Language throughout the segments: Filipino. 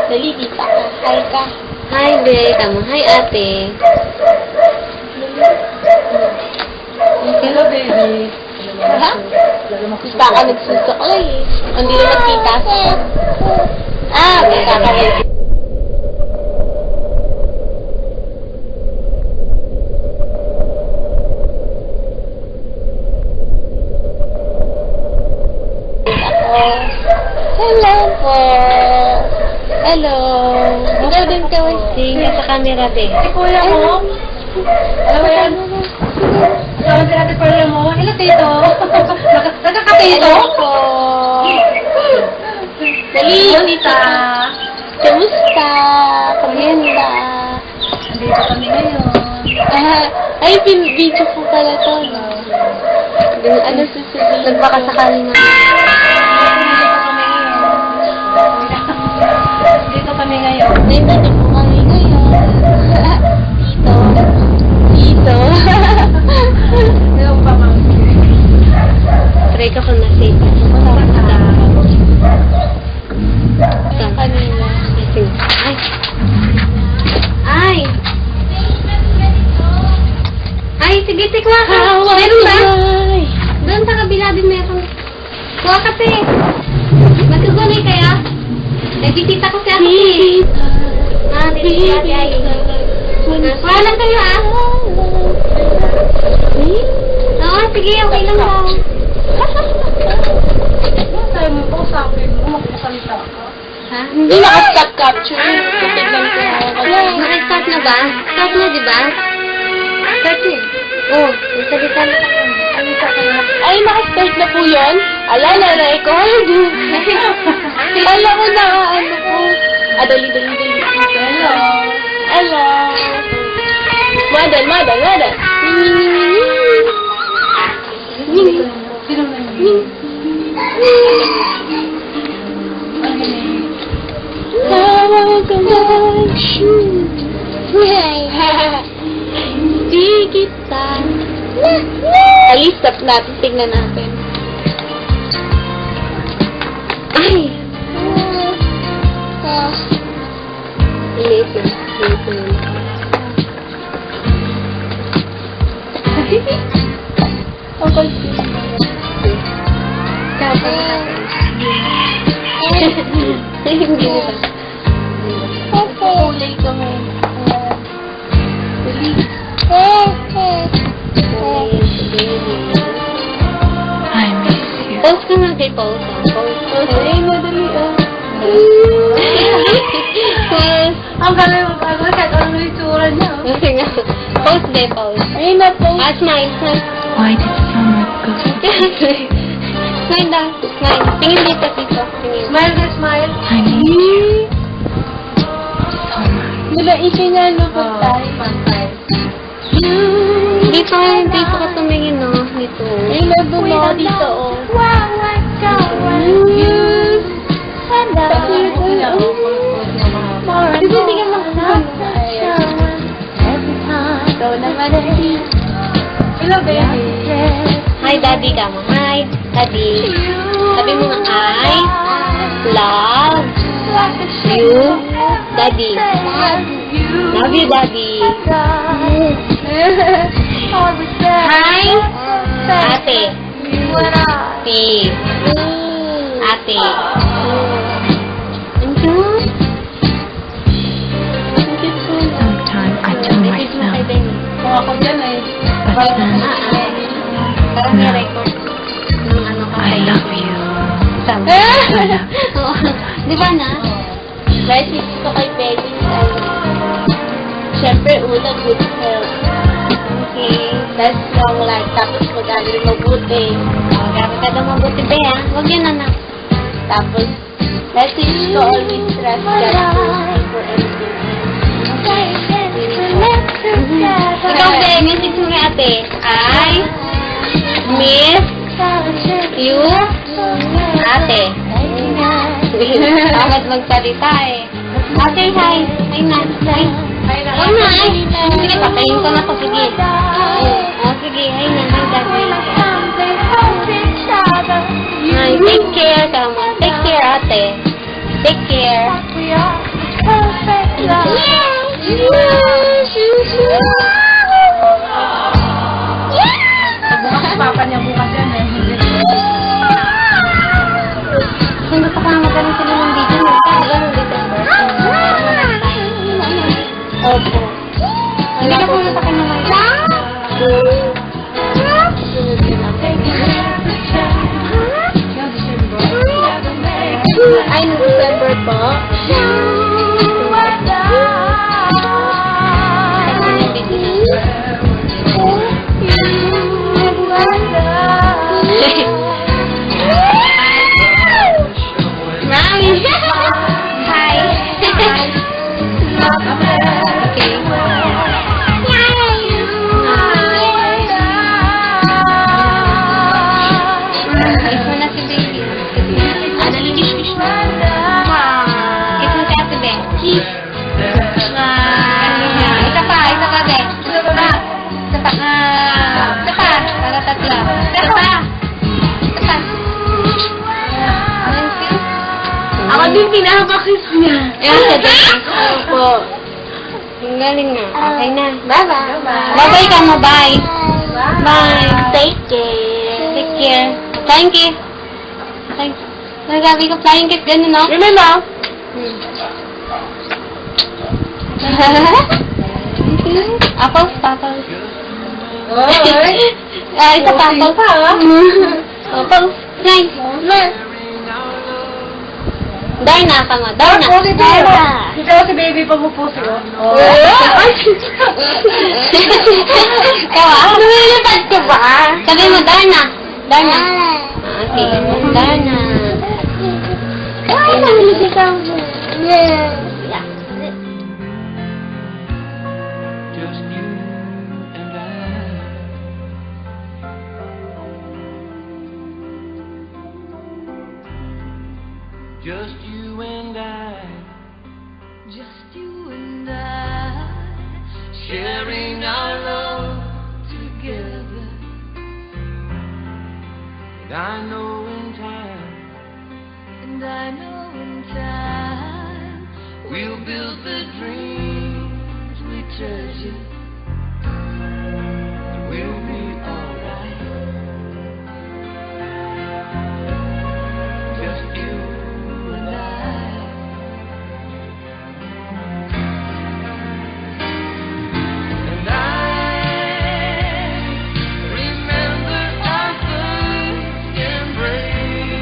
Dali, tita ka. Hi ka. Hi, be. Tama. Hi, ate. Hello, baby. Ha? Baka nagsuso ko eh. Hindi na nagtita ka. Tita ka rin. Hello po. Hello. Hello din ka, Tingin sa camera, be. Si kuya mo. Alam mo yan? Alam si ate Perla mo. Hello, tito. Nagkakatito? Hello po. Dali, Tita. Kamusta? Kamusta? Dito kami ngayon. Ay, video ko pala to. No? Ano sasabihin? Nagbakasakali na. Dito kami ngayon. Dito po kami ngayon. Dito. Dito. Hello, pamangkin. Try ka kung na-save. Kanina. Ay. Ay. Ay, sige, tikwa ka. Meron ba? Doon sa kabila din meron. Kuha ka, te. Magkagunay kaya? Nagtitita ko si ate. Dito si ate ay. Kuha lang kayo, Oo, sige, okay lang daw. Sabi mo po sa akin, magpasalita ka. Ha? Hindi naka-stop capture. Tignan ko. Naka-start na ba? Start na, di ba? Start na. Oo, nagsalita na ka. Ay, naka-start na po yun? Ala, na-record. Alam ko na, ano po. Dali. Hello. Hello. Madal. Sino na yun? Di kita. Alis, stop natin. Tingnan natin. Ay! Listen. Okay. Hindi ba? Kulay kami. I miss you. Pause ka nga kay pause. Pause. Ay, madali Pause. Ang galing mo pa. Kahit ano yung tsura niya. Kasi nga. Pause de, pause. Ay, na-post. Smile. Why did summer go? Smile daw. Smile. Tingin dito, Tito. Tingin. Smile na smile. Ay, wala isa niya lupot tayo. Pantay. Dito ka tumingin, no? Dito. Ay, nabumo dito, oh. Kasi hindi ka makakita. Ikaw naman eh. Hello, baby. Hi, Daddy ka mo. Hi, Daddy. Sabi mo nga, I love you, Daddy. Love you, Daddy. Hi, Ate. Si. Ate. Ang cute. Sometimes I tell myself, Kung ako dyan eh. but then Parang may record ng ano ka. I love you. Tama. Oo. Di ba na? Message ko kay Peggy. Siyempre, una, good health. Okay. That's long life. Tapos mag-aral mabuti. Gamit ka daw mabuti ba ha? Huwag yan anak. Tapos, message ko always trust God for everything. Ikaw be, message mo kay ate. I miss you, ate. Bakit magsalita eh. Ate, hi. Hi na. Hi. Huwag na eh. Sige, patayin ko na to. Sige. Sige. Hi na. Hi, daddy. Hi, take care, tama. Take care, ate. year. Bukas papa niya bukas yan eh. Kung gusto ko nga magkaroon sila ng video, magkakaroon ng December. Opo. Hindi ka pumunta ka naman. Ay, no December po. Mami! Hi! Okay. Kiss mo na si baby. Kiss mo kaya si Ben. Isa pa, be. Isa pa. Para tatlo. Isa pa. Ako din pinapakis niya. Opo. Ang galing nga. Okay na. Bye-bye. Bye-bye ka mo. Bye. Bye. Take care. Take care. Flying kiss. Flying kiss. Nagabi ko flying kiss. Ganun, no? Remember? Apples, apples. Oh, Isa pa, apples. Apples. Flying. Darna ka mo. Darna. Ikaw si baby pa mo po siya. Ikaw ah. Lumilipad ka ba? Sabi mo, Darna. Darna. Okay. Darna. Ay, nahulog ka. Yeah. Just you and I. Just you and I. Just you and I. Sharing our love together. And I know in time. And I know in time. We'll build the dreams we treasure. We'll be alright. Just you and I. And I remember our first embrace.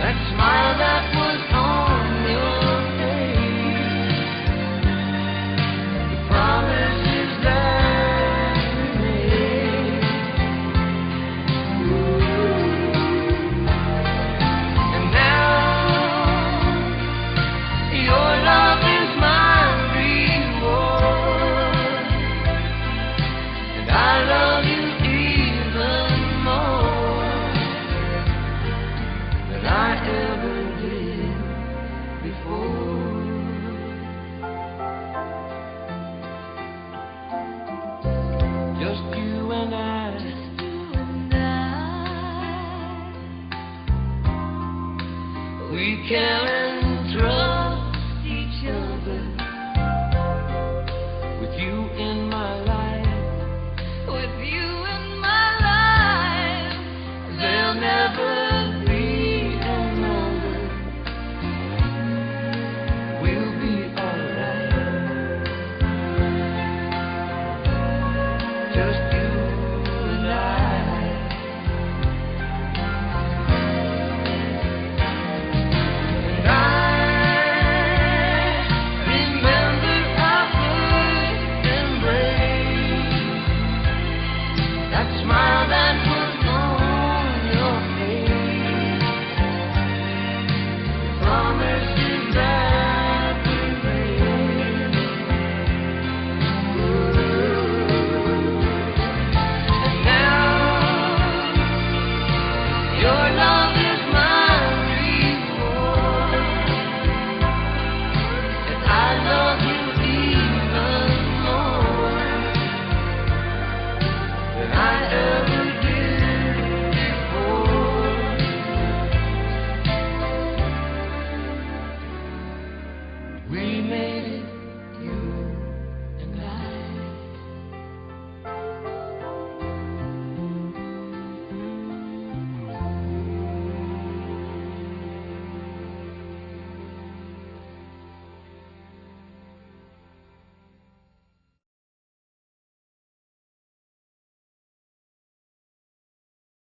That smile that was on your face. The promises that we made. And now your love is my reward. And I love you even more than I ever did before. Just you and I. We can trust each other.